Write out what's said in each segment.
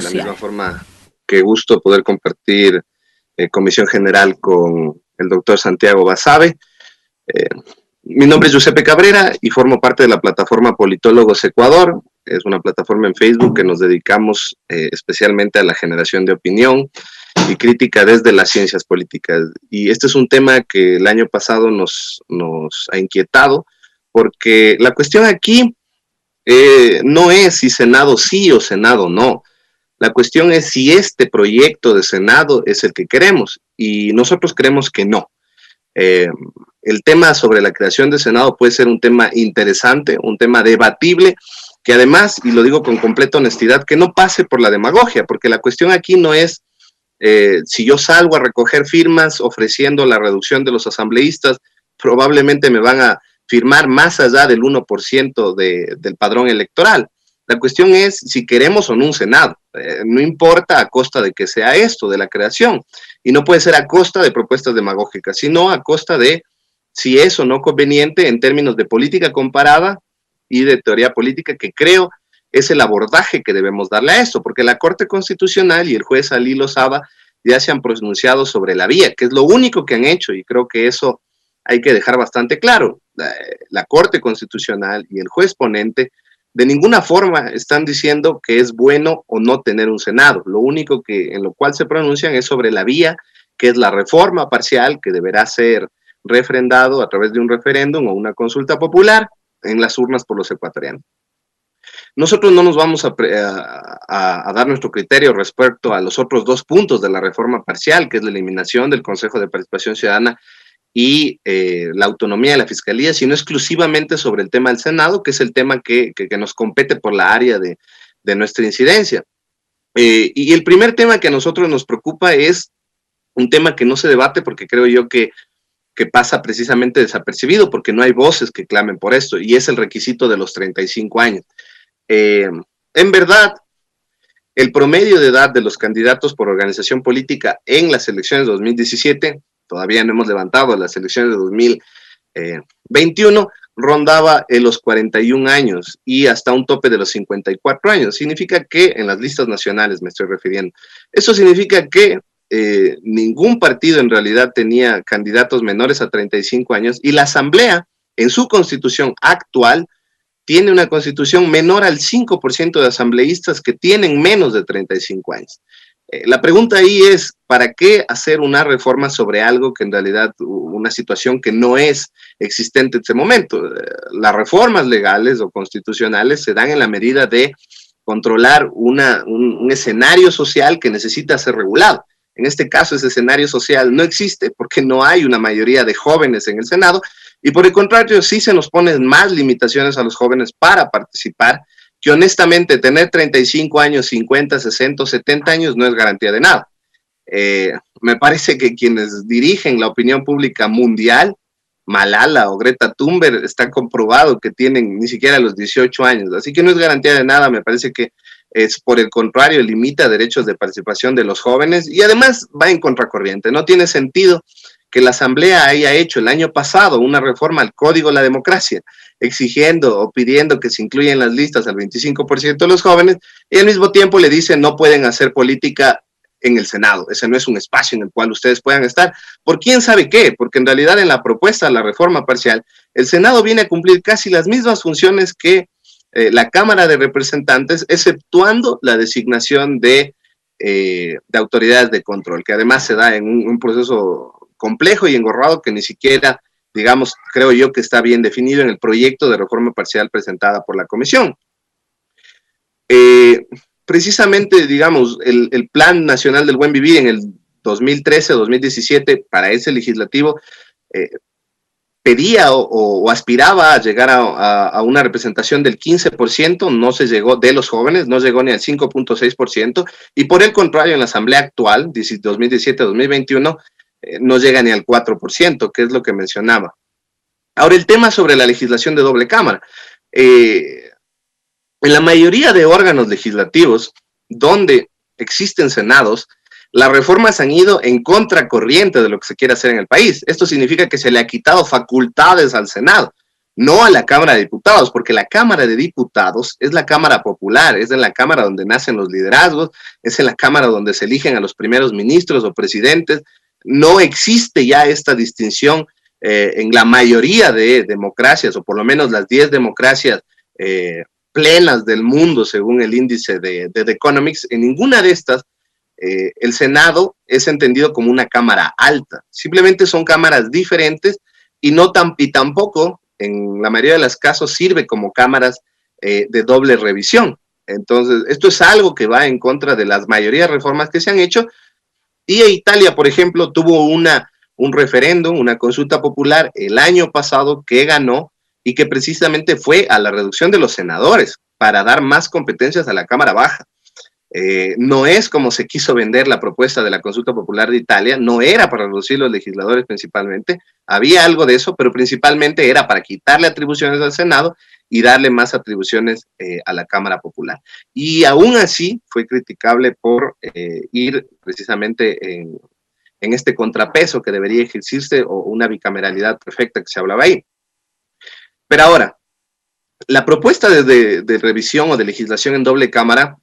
social. De la misma forma, qué gusto poder compartir comisión general con el doctor Santiago Basabe. Mi nombre es Giuseppe Cabrera y formo parte de la plataforma Politólogos Ecuador. Es una plataforma en Facebook que nos dedicamos especialmente a la generación de opinión y crítica desde las ciencias políticas. Y este es un tema que el año pasado nos ha inquietado, porque la cuestión aquí no es si Senado sí o Senado no. La cuestión es si este proyecto de Senado es el que queremos, y nosotros creemos que no. El tema sobre la creación de Senado puede ser un tema interesante, un tema debatible, que además, y lo digo con completa honestidad, que no pase por la demagogia, porque la cuestión aquí no es si yo salgo a recoger firmas ofreciendo la reducción de los asambleístas, probablemente me van a firmar más allá del 1% del padrón electoral. La cuestión es si queremos o no un Senado. No importa a costa de que sea esto, de la creación. Y no puede ser a costa de propuestas demagógicas, sino a costa de si es o no conveniente en términos de política comparada y de teoría política, que creo es el abordaje que debemos darle a esto, porque la Corte Constitucional y el juez Ali Lozada ya se han pronunciado sobre la vía, que es lo único que han hecho, y creo que eso hay que dejar bastante claro. La Corte Constitucional y el juez ponente de ninguna forma están diciendo que es bueno o no tener un Senado. Lo único que en lo cual se pronuncian es sobre la vía, que es la reforma parcial, que deberá ser refrendado a través de un referéndum o una consulta popular en las urnas por los ecuatorianos. Nosotros no nos vamos a dar nuestro criterio respecto a los otros dos puntos de la reforma parcial, que es la eliminación del Consejo de Participación Ciudadana y la autonomía de la Fiscalía, sino exclusivamente sobre el tema del Senado, que es el tema que nos compete por la área de nuestra incidencia. Y el primer tema que a nosotros nos preocupa es un tema que no se debate, porque creo yo que pasa precisamente desapercibido, porque no hay voces que clamen por esto, y es el requisito de los 35 años. En verdad, el promedio de edad de los candidatos por organización política en las elecciones de 2017, todavía no hemos levantado las elecciones de 2021, rondaba en los 41 años y hasta un tope de los 54 años. Significa que, en las listas nacionales me estoy refiriendo, eso significa que ningún partido en realidad tenía candidatos menores a 35 años, y la Asamblea, en su constitución actual, tiene una constitución menor al 5% de asambleístas que tienen menos de 35 años. La pregunta ahí es, ¿para qué hacer una reforma sobre algo que en realidad, una situación que no es existente en este momento? Las reformas legales o constitucionales se dan en la medida de controlar un escenario social que necesita ser regulado. En este caso, ese escenario social no existe porque no hay una mayoría de jóvenes en el Senado, y por el contrario, sí se nos ponen más limitaciones a los jóvenes para participar, que honestamente tener 35 años, 50, 60, 70 años no es garantía de nada. Me parece que quienes dirigen la opinión pública mundial, Malala o Greta Thunberg, está comprobado que tienen ni siquiera los 18 años, así que no es garantía de nada. Me parece que es, por el contrario, limita derechos de participación de los jóvenes, y además va en contracorriente. No tiene sentido que la Asamblea haya hecho el año pasado una reforma al Código de la Democracia, exigiendo o pidiendo que se incluya en las listas al 25% de los jóvenes, y al mismo tiempo le dicen no pueden hacer política en el Senado. Ese no es un espacio en el cual ustedes puedan estar, por quién sabe qué, porque en realidad en la propuesta de la reforma parcial, el Senado viene a cumplir casi las mismas funciones que la Cámara de Representantes, exceptuando la designación de autoridades de control, que además se da en un proceso complejo y engorrado que ni siquiera, digamos, creo yo que está bien definido en el proyecto de reforma parcial presentada por la Comisión. Precisamente, digamos, el Plan Nacional del Buen Vivir en el 2013-2017 para ese legislativo pedía o aspiraba a llegar a una representación del 15%, no se llegó, de los jóvenes, no llegó ni al 5.6%, y por el contrario, en la Asamblea actual, 2017-2021, no llega ni al 4%, que es lo que mencionaba. Ahora, el tema sobre la legislación de doble cámara. En la mayoría de órganos legislativos donde existen senados, las reformas han ido en contracorriente de lo que se quiere hacer en el país. Esto significa que se le ha quitado facultades al Senado. no a la Cámara de Diputados, porque la Cámara de Diputados es la Cámara popular, es en la Cámara donde nacen los liderazgos, es en la Cámara donde se eligen a los primeros ministros o presidentes. No existe ya esta distinción en la mayoría de democracias, o por lo menos las 10 democracias plenas del mundo, según el índice de The Economics. En ninguna de estas el Senado es entendido como una cámara alta. Simplemente son cámaras diferentes y tampoco en la mayoría de los casos sirve como cámaras de doble revisión. Entonces, esto es algo que va en contra de las mayoría de reformas que se han hecho. Y Italia, por ejemplo, tuvo un referéndum, una consulta popular el año pasado que ganó y que precisamente fue a la reducción de los senadores para dar más competencias a la Cámara Baja. No es como se quiso vender la propuesta de la consulta popular de Italia, no era para reducir los legisladores principalmente, había algo de eso, pero principalmente era para quitarle atribuciones al Senado y darle más atribuciones a la Cámara Popular. Y aún así fue criticable por ir precisamente en este contrapeso que debería ejercerse, o una bicameralidad perfecta que se hablaba ahí. Pero ahora, la propuesta de revisión o de legislación en doble cámara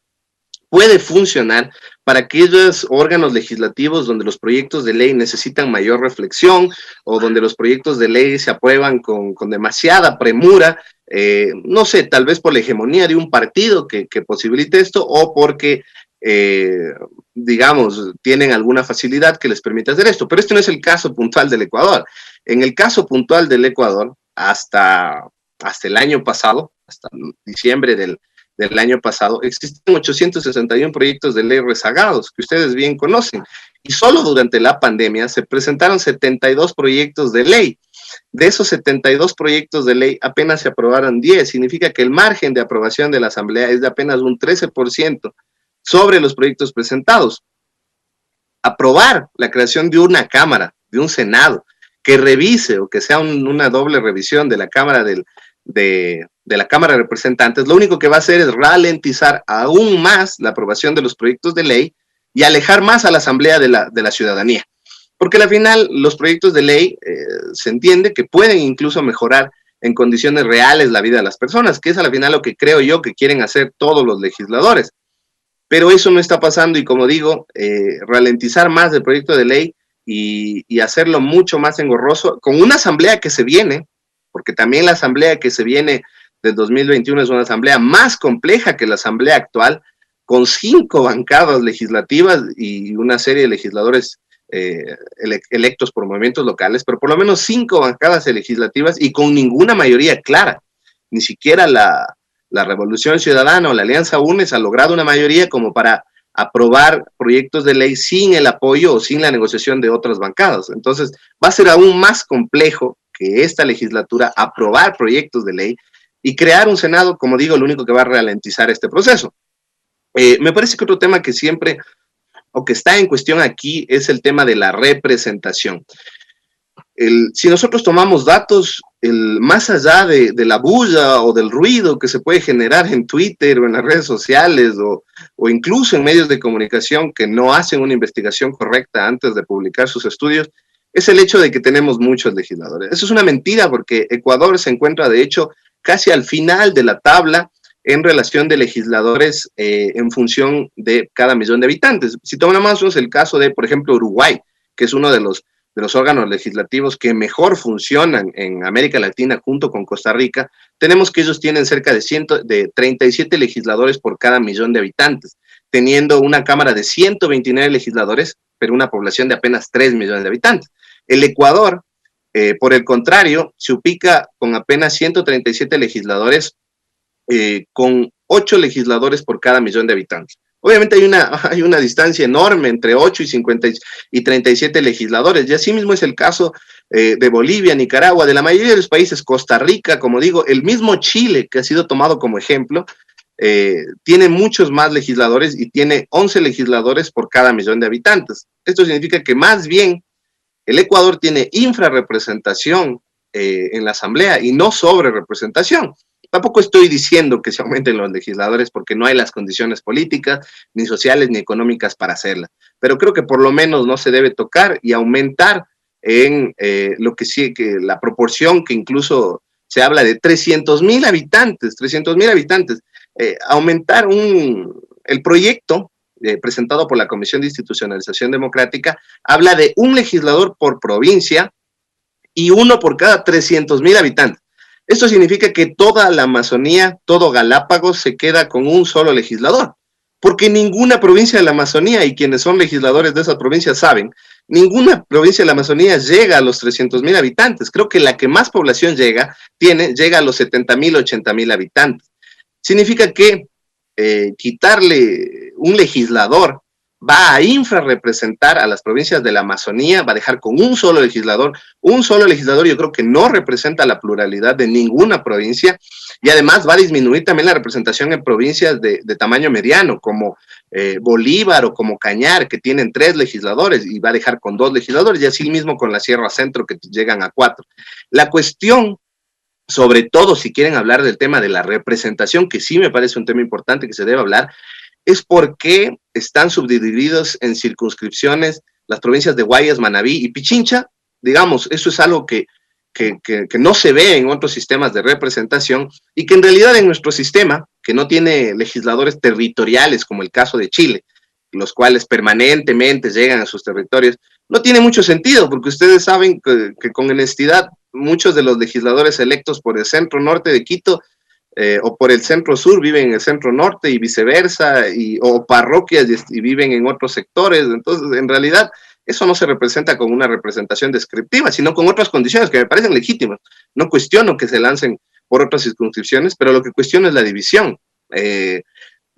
puede funcionar para aquellos órganos legislativos donde los proyectos de ley necesitan mayor reflexión o donde los proyectos de ley se aprueban con demasiada premura, no sé, tal vez por la hegemonía de un partido que posibilite esto, o porque, digamos, tienen alguna facilidad que les permite hacer esto. Pero este no es el caso puntual del Ecuador. En el caso puntual del Ecuador, hasta el año pasado, hasta diciembre del año pasado, existen 861 proyectos de ley rezagados, que ustedes bien conocen, y solo durante la pandemia se presentaron 72 proyectos de ley. De esos 72 proyectos de ley, apenas se aprobaron 10, significa que el margen de aprobación de la Asamblea es de apenas un 13% sobre los proyectos presentados. Aprobar la creación de una Cámara, de un Senado, que revise o que sea una doble revisión de la Cámara de la Cámara de Representantes, lo único que va a hacer es ralentizar aún más la aprobación de los proyectos de ley y alejar más a la Asamblea de la ciudadanía. Porque al final los proyectos de ley se entiende que pueden incluso mejorar en condiciones reales la vida de las personas, que es al final lo que creo yo que quieren hacer todos los legisladores. Pero eso no está pasando y, como digo, ralentizar más el proyecto de ley y hacerlo mucho más engorroso con una asamblea que se viene, porque también la asamblea que se viene del 2021 es una asamblea más compleja que la asamblea actual, con 5 bancadas legislativas y una serie de legisladores electos por movimientos locales, pero por lo menos 5 bancadas legislativas y con ninguna mayoría clara. Ni siquiera la Revolución Ciudadana o la Alianza UNES ha logrado una mayoría como para aprobar proyectos de ley sin el apoyo o sin la negociación de otras bancadas. Entonces, va a ser aún más complejo que esta legislatura aprobar proyectos de ley y crear un Senado, como digo, lo único que va a ralentizar este proceso. Me parece que otro tema que siempre, o que está en cuestión aquí, es el tema de la representación. Si nosotros tomamos datos, más allá de la bulla o del ruido que se puede generar en Twitter o en las redes sociales o incluso en medios de comunicación que no hacen una investigación correcta antes de publicar sus estudios, es el hecho de que tenemos muchos legisladores. Eso es una mentira porque Ecuador se encuentra, de hecho, casi al final de la tabla en relación de legisladores en función de cada millón de habitantes. Si tomamos el caso de, por ejemplo, Uruguay, que es uno de los órganos legislativos que mejor funcionan en América Latina junto con Costa Rica, tenemos que ellos tienen cerca de 37 legisladores por cada millón de habitantes, teniendo una Cámara de 129 legisladores, pero una población de apenas 3 millones de habitantes. El Ecuador, por el contrario, se ubica con apenas 137 legisladores, con 8 legisladores por cada millón de habitantes. Obviamente hay una distancia enorme entre 8 y 37 legisladores, y así mismo es el caso de Bolivia, Nicaragua, de la mayoría de los países, Costa Rica, como digo, el mismo Chile, que ha sido tomado como ejemplo, tiene muchos más legisladores y tiene 11 legisladores por cada millón de habitantes. Esto significa que más bien el Ecuador tiene infrarrepresentación en la Asamblea y no sobrerepresentación. Tampoco estoy diciendo que se aumenten los legisladores porque no hay las condiciones políticas, ni sociales, ni económicas para hacerla. Pero creo que por lo menos no se debe tocar y aumentar en lo que sí, que la proporción que incluso se habla de 300.000 habitantes, 300.000 habitantes. Aumentar el proyecto presentado por la Comisión de Institucionalización Democrática habla de un legislador por provincia y uno por cada 300.000 habitantes. Esto significa que toda la Amazonía, todo Galápagos se queda con un solo legislador, porque ninguna provincia de la Amazonía, y quienes son legisladores de esa provincia saben, ninguna provincia de la Amazonía llega a los 300.000 habitantes. Creo que la que más población llega a los 70.000, 80.000 habitantes. Significa que quitarle un legislador va a infrarrepresentar a las provincias de la Amazonía, va a dejar con un solo legislador yo creo que no representa la pluralidad de ninguna provincia, y además va a disminuir también la representación en provincias de tamaño mediano, como Bolívar o como Cañar, que tienen 3 legisladores, y va a dejar con 2 legisladores, y así mismo con la Sierra Centro, que llegan a 4. La cuestión, sobre todo si quieren hablar del tema de la representación, que sí me parece un tema importante que se debe hablar, es por qué están subdivididos en circunscripciones las provincias de Guayas, Manabí y Pichincha. Digamos, eso es algo que no se ve en otros sistemas de representación, y que en realidad en nuestro sistema, que no tiene legisladores territoriales como el caso de Chile, los cuales permanentemente llegan a sus territorios, no tiene mucho sentido, porque ustedes saben que con honestidad muchos de los legisladores electos por el centro norte de Quito o por el centro sur viven en el centro norte y viceversa, o parroquias y viven en otros sectores. Entonces, en realidad, eso no se representa con una representación descriptiva, sino con otras condiciones que me parecen legítimas. No cuestiono que se lancen por otras circunscripciones, pero lo que cuestiono es la división.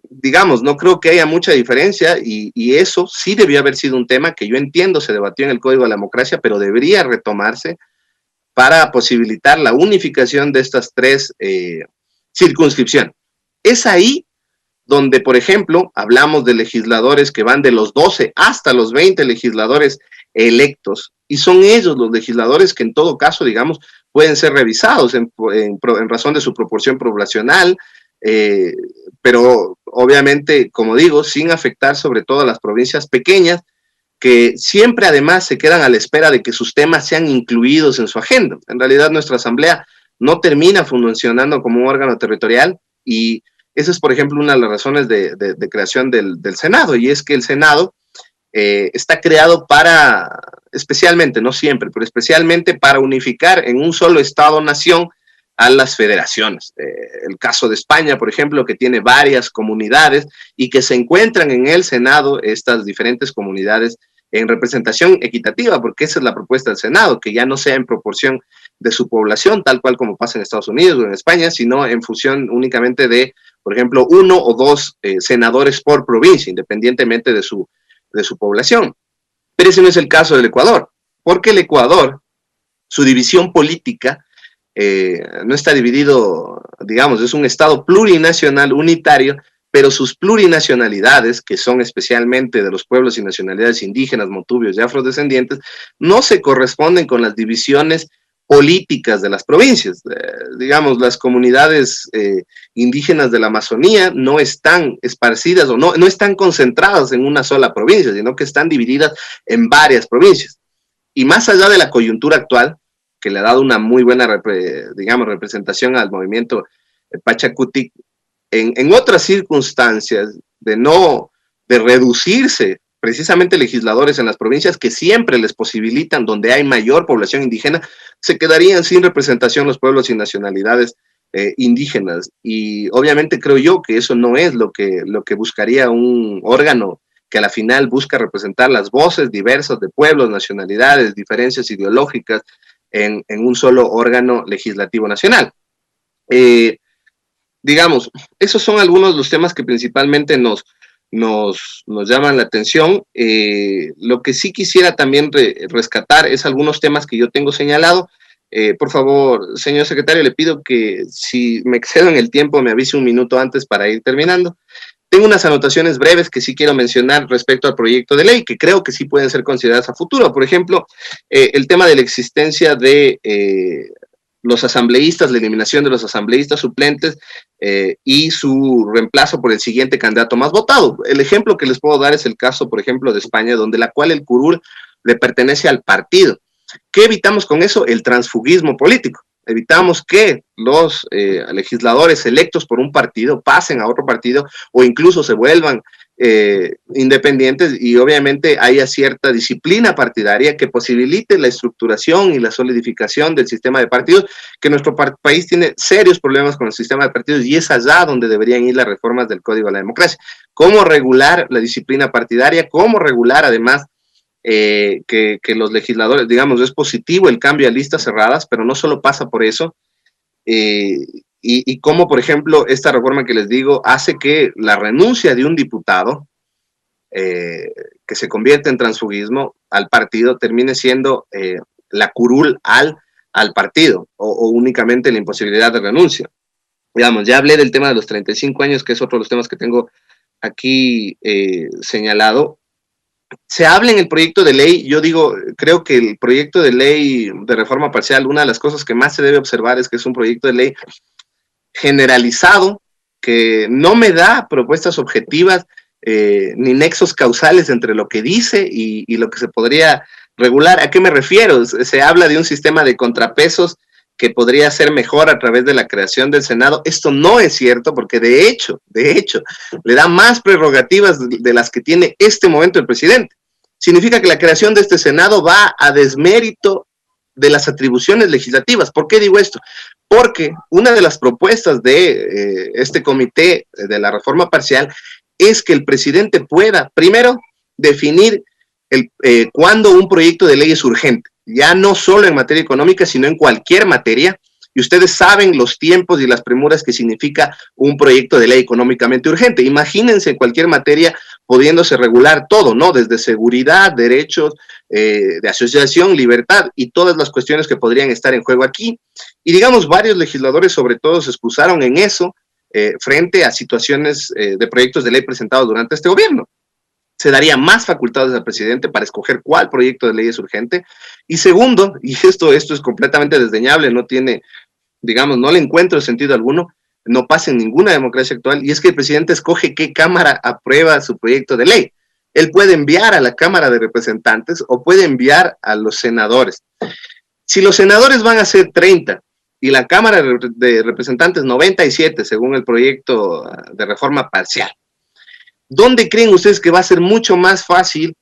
Digamos, no creo que haya mucha diferencia, y eso sí debió haber sido un tema que yo entiendo se debatió en el Código de la Democracia, pero debería retomarse para posibilitar la unificación de estas 3 circunscripción. Es ahí donde, por ejemplo, hablamos de legisladores que van de los 12 hasta los 20 legisladores electos, y son ellos los legisladores que en todo caso, digamos, pueden ser revisados en razón de su proporción poblacional, pero obviamente, como digo, sin afectar sobre todo a las provincias pequeñas, que siempre además se quedan a la espera de que sus temas sean incluidos en su agenda. En realidad nuestra asamblea no termina funcionando como un órgano territorial, y esa es, por ejemplo, una de las razones de creación del Senado, y es que el Senado está creado para, especialmente, no siempre, pero especialmente para unificar en un solo Estado-nación a las federaciones. El caso de España, por ejemplo, que tiene varias comunidades y que se encuentran en el Senado estas diferentes comunidades en representación equitativa, porque esa es la propuesta del Senado, que ya no sea en proporción de su población, tal cual como pasa en Estados Unidos o en España, sino en función únicamente de, por ejemplo, 1 o 2 senadores por provincia, independientemente de su población. Pero ese no es el caso del Ecuador, porque el Ecuador, su división política, no está dividido, digamos, es un Estado plurinacional unitario, pero sus plurinacionalidades, que son especialmente de los pueblos y nacionalidades indígenas, montubios y afrodescendientes, no se corresponden con las divisiones políticas de las provincias. Digamos, las comunidades indígenas de la Amazonía no están esparcidas o no están concentradas en una sola provincia, sino que están divididas en varias provincias. Y más allá de la coyuntura actual, que le ha dado una muy buena representación al movimiento Pachacutic, en otras circunstancias de reducirse precisamente legisladores en las provincias que siempre les posibilitan, donde hay mayor población indígena, se quedarían sin representación los pueblos y nacionalidades indígenas. Y obviamente creo yo que eso no es lo que buscaría un órgano que a la final busca representar las voces diversas de pueblos, nacionalidades, diferencias ideológicas en un solo órgano legislativo nacional. Digamos, esos son algunos de los temas que principalmente nos llaman la atención. Lo que sí quisiera también rescatar es algunos temas que yo tengo señalado. Por favor, señor secretario, le pido que si me excedo en el tiempo me avise un minuto antes para ir terminando. Tengo unas anotaciones breves que sí quiero mencionar respecto al proyecto de ley, que creo que sí pueden ser consideradas a futuro. Por ejemplo, el tema de la existencia de los asambleístas, la eliminación de los asambleístas suplentes y su reemplazo por el siguiente candidato más votado. El ejemplo que les puedo dar es el caso, por ejemplo, de España, donde la cual el curul le pertenece al partido. ¿Qué evitamos con eso? El transfugismo político. evitamos que los legisladores electos por un partido pasen a otro partido o incluso se vuelvan independientes, y obviamente haya cierta disciplina partidaria que posibilite la estructuración y la solidificación del sistema de partidos, que nuestro país tiene serios problemas con el sistema de partidos, y es allá donde deberían ir las reformas del Código de la Democracia. Cómo regular la disciplina partidaria, cómo regular además que los legisladores, digamos, es positivo el cambio a listas cerradas, pero no solo pasa por eso, y cómo, por ejemplo, esta reforma que les digo hace que la renuncia de un diputado que se convierte en transfugismo al partido termine siendo la curul al partido, o únicamente la imposibilidad de renuncia. Digamos, ya hablé del tema de los 35 años, que es otro de los temas que tengo aquí señalado. Se habla en el proyecto de ley, yo digo, creo que el proyecto de ley de reforma parcial, una de las cosas que más se debe observar es que es un proyecto de ley generalizado, que no me da propuestas objetivas ni nexos causales entre lo que dice y lo que se podría regular. ¿A qué me refiero? Se habla de un sistema de contrapesos que podría ser mejor a través de la creación del Senado. Esto no es cierto, porque de hecho, le da más prerrogativas de las que tiene este momento el presidente. Significa que la creación de este Senado va a desmérito de las atribuciones legislativas. ¿Por qué digo esto? Porque una de las propuestas de este comité de la reforma parcial es que el presidente pueda, primero, definir cuándo un proyecto de ley es urgente, ya no solo en materia económica, sino en cualquier materia, y ustedes saben los tiempos y las premuras que significa un proyecto de ley económicamente urgente. Imagínense en cualquier materia pudiéndose regular todo, ¿no? Desde seguridad, derechos de asociación, libertad y todas las cuestiones que podrían estar en juego aquí. Y digamos, varios legisladores sobre todo se excusaron en eso frente a situaciones de proyectos de ley presentados durante este gobierno. Se daría más facultades al presidente para escoger cuál proyecto de ley es urgente. Y segundo, y esto es completamente desdeñable, no tiene, digamos, no le encuentro sentido alguno, no pasa en ninguna democracia actual, y es que el presidente escoge qué cámara aprueba su proyecto de ley. Él puede enviar a la Cámara de Representantes o puede enviar a los senadores. Si los senadores van a ser 30 y la Cámara de Representantes 97, según el proyecto de reforma parcial, ¿dónde creen ustedes que va a ser mucho más fácil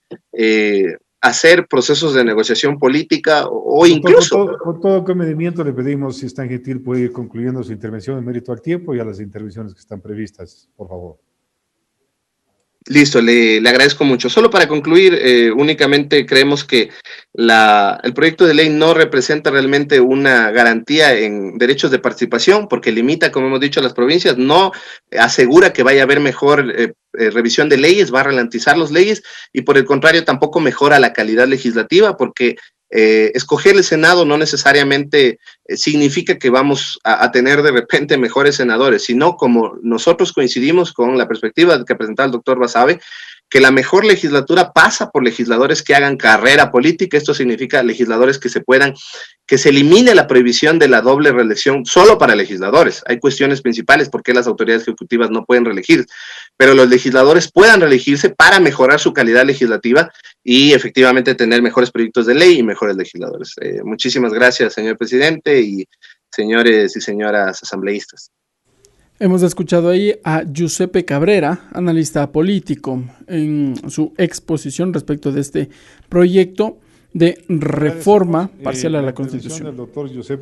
hacer procesos de negociación política o incluso... Con todo comedimiento le pedimos, si es tan gentil, puede ir concluyendo su intervención en mérito al tiempo y a las intervenciones que están previstas, por favor. Listo, le agradezco mucho. Solo para concluir, únicamente creemos que el proyecto de ley no representa realmente una garantía en derechos de participación, porque limita, como hemos dicho, a las provincias, no asegura que vaya a haber mejor revisión de leyes, va a ralentizar las leyes, y por el contrario tampoco mejora la calidad legislativa, porque escoger el Senado no necesariamente significa que vamos a tener de repente mejores senadores, sino como nosotros coincidimos con la perspectiva que presentaba el doctor Basabe, que la mejor legislatura pasa por legisladores que hagan carrera política. Esto significa legisladores que se elimine la prohibición de la doble reelección solo para legisladores. Hay cuestiones principales por qué las autoridades ejecutivas no pueden reelegir, pero los legisladores puedan reelegirse para mejorar su calidad legislativa y efectivamente tener mejores proyectos de ley y mejores legisladores. Muchísimas gracias, señor presidente y señores y señoras asambleístas. Hemos escuchado ahí a Giuseppe Cabrera, analista político, en su exposición respecto de este proyecto de reforma parcial a la Constitución. El doctor Giuseppe